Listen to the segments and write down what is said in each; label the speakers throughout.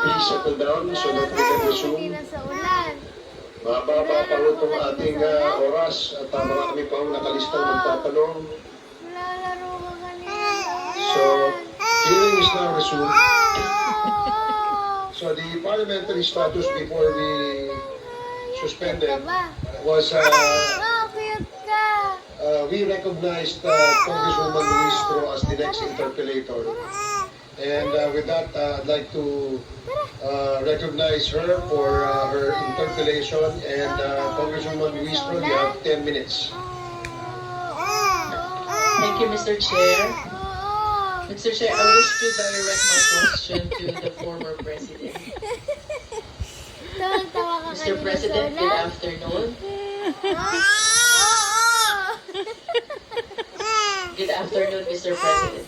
Speaker 1: please settle down so that we can resume. Mababa pa rin itong ating oras at marami pa ang nakalistang magtatanong. So, hearing is now resumed. So, the parliamentary status before we suspended was we recognized Congresswoman Luis Tro as the next interpellator. And with that, I'd like to recognize her for her interpellation. And Congresswoman Luis Tro, you have 10 minutes.
Speaker 2: Thank you, Mr. Chair. Mr. Chair, I wish to direct my question to the former President. Mr. President, good afternoon. Good afternoon, Mr. President.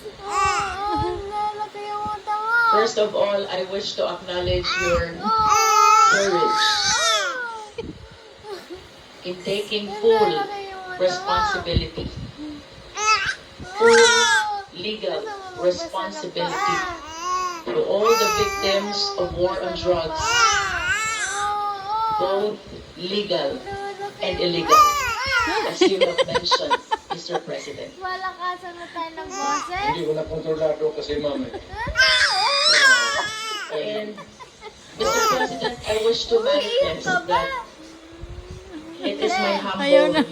Speaker 2: First of all, I wish to acknowledge your courage in taking full responsibility, full legal responsibility to all the victims of war on drugs, both legal and illegal, as you have mentioned, Mr. President.
Speaker 3: Malakasan na tayo ng boses.
Speaker 1: Hindi ko na kontrolado kasi mami.
Speaker 2: And Mr. President, I wish to manifest that it is my humble